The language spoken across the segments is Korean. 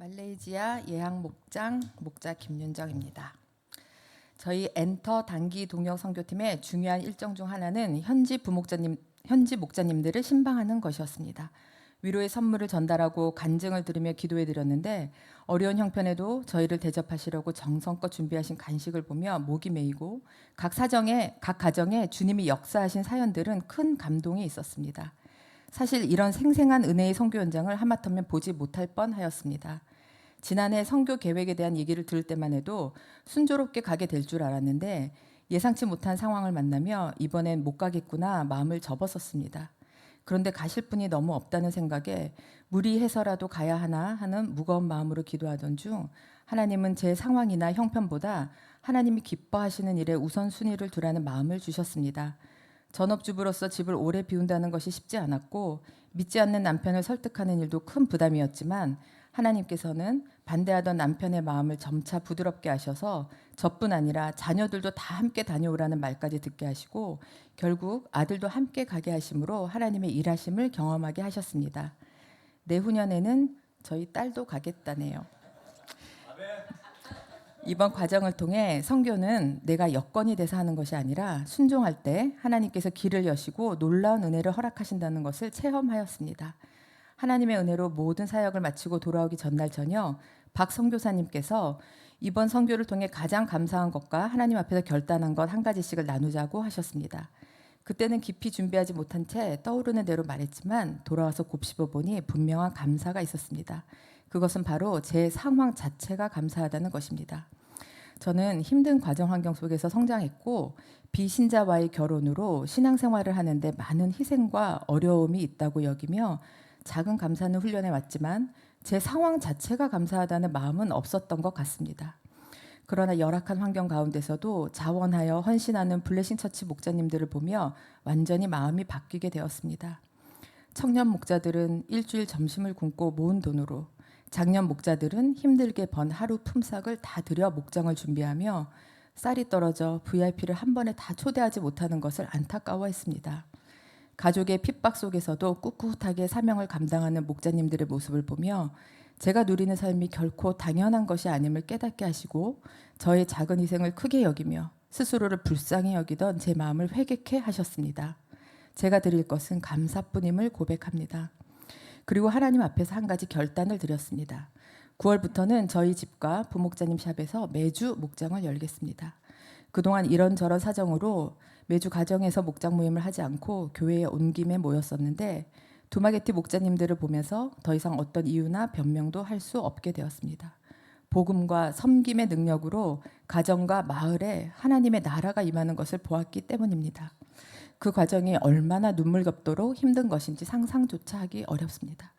말레이시아 예향 목자 김윤정입니다. 저희 엔터 단기 동역 선교팀의 중요한 일정 중 하나는 현지 목자님들을 신방하는 것이었습니다. 위로의 선물을 전달하고 간증을 들으며 기도해 드렸는데 어려운 형편에도 저희를 대접하시려고 정성껏 준비하신 간식을 보며 목이 메이고 각 가정에 주님이 역사하신 사연들은 큰 감동이 있었습니다. 사실 이런 생생한 은혜의 선교 현장을 하마터면 보지 못할 뻔하였습니다. 지난해 선교 계획에 대한 얘기를 들을 때만 해도 순조롭게 가게 될 줄 알았는데 예상치 못한 상황을 만나며 이번엔 못 가겠구나 마음을 접었었습니다. 그런데 가실 분이 너무 없다는 생각에 무리해서라도 가야 하나 하는 무거운 마음으로 기도하던 중 하나님은 제 상황이나 형편보다 하나님이 기뻐하시는 일에 우선순위를 두라는 마음을 주셨습니다. 전업주부로서 집을 오래 비운다는 것이 쉽지 않았고 믿지 않는 남편을 설득하는 일도 큰 부담이었지만 하나님께서는 반대하던 남편의 마음을 점차 부드럽게 하셔서 저뿐 아니라 자녀들도 다 함께 다녀오라는 말까지 듣게 하시고 결국 아들도 함께 가게 하심으로 하나님의 일하심을 경험하게 하셨습니다. 내후년에는 저희 딸도 가겠다네요. 이번 과정을 통해 선교는 내가 여건이 돼서 하는 것이 아니라 순종할 때 하나님께서 길을 여시고 놀라운 은혜를 허락하신다는 것을 체험하였습니다. 하나님의 은혜로 모든 사역을 마치고 돌아오기 전날 저녁 박 선교사님께서 이번 선교를 통해 가장 감사한 것과 하나님 앞에서 결단한 것 한 가지씩을 나누자고 하셨습니다. 그때는 깊이 준비하지 못한 채 떠오르는 대로 말했지만 돌아와서 곱씹어 보니 분명한 감사가 있었습니다. 그것은 바로 제 상황 자체가 감사하다는 것입니다. 저는 힘든 과정 환경 속에서 성장했고 비신자와의 결혼으로 신앙생활을 하는데 많은 희생과 어려움이 있다고 여기며 작은 감사는 훈련해 왔지만 제 상황 자체가 감사하다는 마음은 없었던 것 같습니다. 그러나 열악한 환경 가운데서도 자원하여 헌신하는 블레싱 처치 목자님들을 보며 완전히 마음이 바뀌게 되었습니다. 청년 목자들은 일주일 점심을 굶고 모은 돈으로, 장년 목자들은 힘들게 번 하루 품삯을 다 들여 목장을 준비하며 쌀이 떨어져 VIP를 한 번에 다 초대하지 못하는 것을 안타까워했습니다. 가족의 핍박 속에서도 꿋꿋하게 사명을 감당하는 목자님들의 모습을 보며 제가 누리는 삶이 결코 당연한 것이 아님을 깨닫게 하시고 저의 작은 희생을 크게 여기며 스스로를 불쌍히 여기던 제 마음을 회개케 하셨습니다. 제가 드릴 것은 감사뿐임을 고백합니다. 그리고 하나님 앞에서 한 가지 결단을 드렸습니다. 9월부터는 저희 집과 부목자님 샵에서 매주 목장을 열겠습니다. 그동안 이런저런 사정으로 매주 가정에서 목장 모임을 하지 않고 교회에 온 김에 모였었는데 두마게티 목자님들을 보면서 더 이상 어떤 이유나 변명도 할 수 없게 되었습니다. 복음과 섬김의 능력으로 가정과 마을에 하나님의 나라가 임하는 것을 보았기 때문입니다. 그 과정이 얼마나 눈물겹도록 힘든 것인지 상상조차 하기 어렵습니다.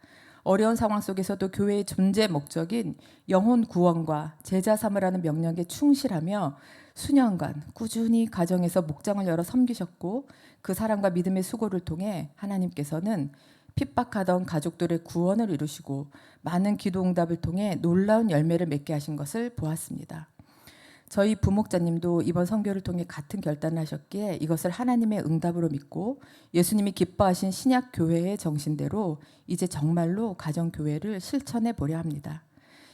어려운 상황 속에서도 교회의 존재 목적인 영혼 구원과 제자 삼으라는 명령에 충실하며 수년간 꾸준히 가정에서 목장을 열어 섬기셨고 그 사랑과 믿음의 수고를 통해 하나님께서는 핍박하던 가족들의 구원을 이루시고 많은 기도 응답을 통해 놀라운 열매를 맺게 하신 것을 보았습니다. 저희 부목자님도 이번 선교를 통해 같은 결단을 하셨기에 이것을 하나님의 응답으로 믿고 예수님이 기뻐하신 신약 교회의 정신대로 이제 정말로 가정 교회를 실천해 보려 합니다.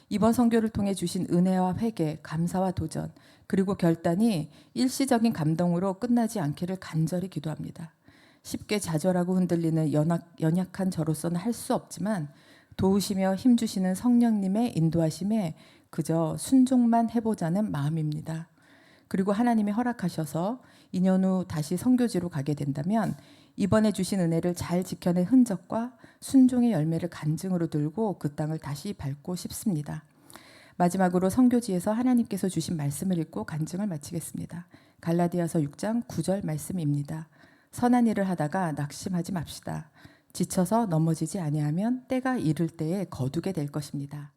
이번 선교를 통해 주신 은혜와 회개, 감사와 도전, 그리고 결단이 일시적인 감동으로 끝나지 않기를 간절히 기도합니다. 쉽게 좌절하고 흔들리는 연약한 저로서는 할 수 없지만 도우시며 힘주시는 성령님의 인도하심에 그저 순종만 해보자는 마음입니다. 그리고 하나님이 허락하셔서 2년 후 다시 선교지로 가게 된다면 이번에 주신 은혜를 잘 지켜낸 흔적과 순종의 열매를 간증으로 들고 그 땅을 다시 밟고 싶습니다. 마지막으로 선교지에서 하나님께서 주신 말씀을 읽고 간증을 마치겠습니다. 갈라디아서 6장 9절 말씀입니다. 선한 일을 하다가 낙심하지 맙시다. 지쳐서 넘어지지 아니하면 때가 이를 때에 거두게 될 것입니다.